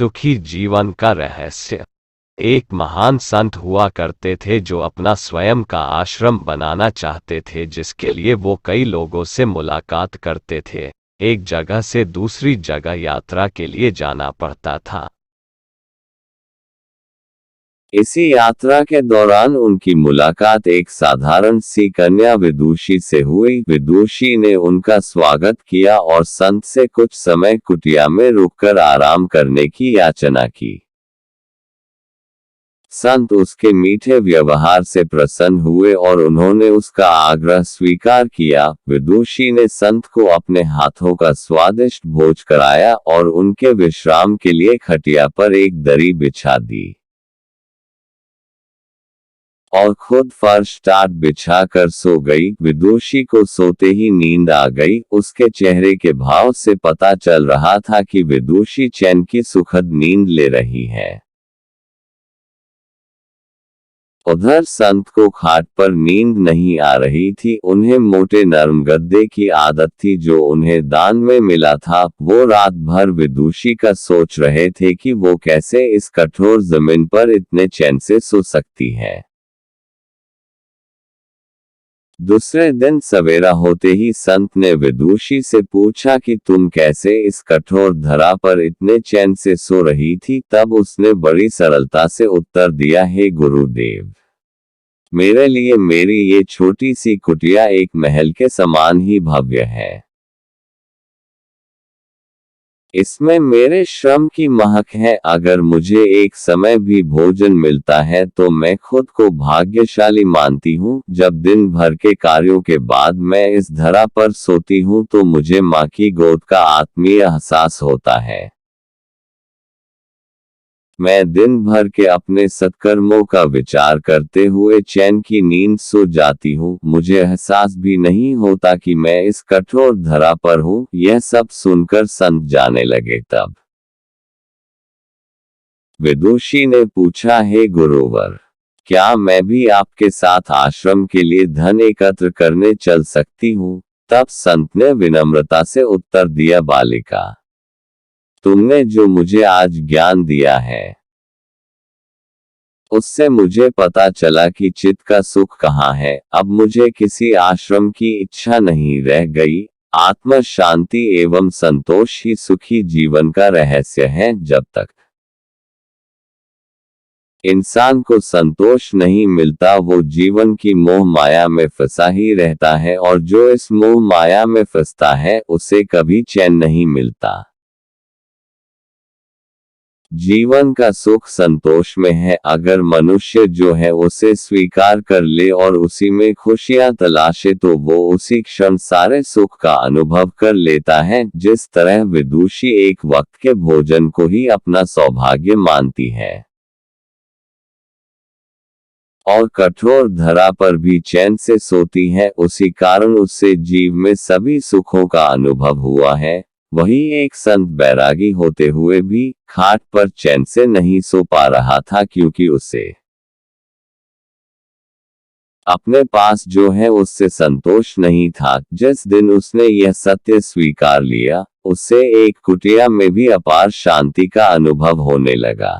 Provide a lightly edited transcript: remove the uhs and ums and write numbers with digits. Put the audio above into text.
सुखी जीवन का रहस्य। एक महान संत हुआ करते थे जो अपना स्वयं का आश्रम बनाना चाहते थे, जिसके लिए वो कई लोगों से मुलाकात करते थे। एक जगह से दूसरी जगह यात्रा के लिए जाना पड़ता था। इसी यात्रा के दौरान उनकी मुलाकात एक साधारण सी कन्या विदुषी से हुई। विदुषी ने उनका स्वागत किया और संत से कुछ समय कुटिया में रुककर आराम करने की याचना की। संत उसके मीठे व्यवहार से प्रसन्न हुए और उन्होंने उसका आग्रह स्वीकार किया। विदुषी ने संत को अपने हाथों का स्वादिष्ट भोज कराया और उनके विश्राम के लिए खटिया पर एक दरी बिछा दी और खुद फर्श टाट बिछा कर सो गई। विदुषी को सोते ही नींद आ गई। उसके चेहरे के भाव से पता चल रहा था कि विदुषी चैन की सुखद नींद ले रही है। उधर संत को खाट पर नींद नहीं आ रही थी। उन्हें मोटे नरम गद्दे की आदत थी जो उन्हें दान में मिला था। वो रात भर विदुषी का सोच रहे थे कि वो कैसे इस कठोर जमीन पर इतने चैन से सो सकती है। दूसरे दिन सवेरा होते ही संत ने विदुषी से पूछा कि तुम कैसे इस कठोर धरा पर इतने चैन से सो रही थी। तब उसने बड़ी सरलता से उत्तर दिया, हे गुरुदेव, मेरे लिए मेरी ये छोटी सी कुटिया एक महल के समान ही भव्य है। इसमें मेरे श्रम की महक है। अगर मुझे एक समय भी भोजन मिलता है तो मैं खुद को भाग्यशाली मानती हूँ। जब दिन भर के कार्यों के बाद मैं इस धरा पर सोती हूँ तो मुझे माँ की गोद का आत्मीय एहसास होता है। मैं दिन भर के अपने सत्कर्मों का विचार करते हुए चैन की नींद सो जाती हूँ। मुझे एहसास भी नहीं होता कि मैं इस कठोर धरा पर हूँ। यह सब सुनकर संत जाने लगे। तब विदुषी ने पूछा, हे गुरुवर, क्या मैं भी आपके साथ आश्रम के लिए धन एकत्र करने चल सकती हूँ? तब संत ने विनम्रता से उत्तर दिया, बालिका, तुमने जो मुझे आज ज्ञान दिया है उससे मुझे पता चला कि चित्त का सुख कहाँ है। अब मुझे किसी आश्रम की इच्छा नहीं रह गई। आत्म शांति एवं संतोष ही सुखी जीवन का रहस्य है। जब तक इंसान को संतोष नहीं मिलता वो जीवन की मोह माया में फंसा ही रहता है, और जो इस मोह माया में फंसता है उसे कभी चैन नहीं मिलता। जीवन का सुख संतोष में है। अगर मनुष्य जो है उसे स्वीकार कर ले और उसी में खुशियां तलाशे तो वो उसी क्षण सारे सुख का अनुभव कर लेता है। जिस तरह विदुषी एक वक्त के भोजन को ही अपना सौभाग्य मानती है और कठोर धरा पर भी चैन से सोती है, उसी कारण उससे जीव में सभी सुखों का अनुभव हुआ है। वही एक संत बैरागी होते हुए भी खाट पर चैन से नहीं सो पा रहा था, क्योंकि उसे अपने पास जो है उससे संतोष नहीं था। जिस दिन उसने यह सत्य स्वीकार लिया, उससे एक कुटिया में भी अपार शांति का अनुभव होने लगा।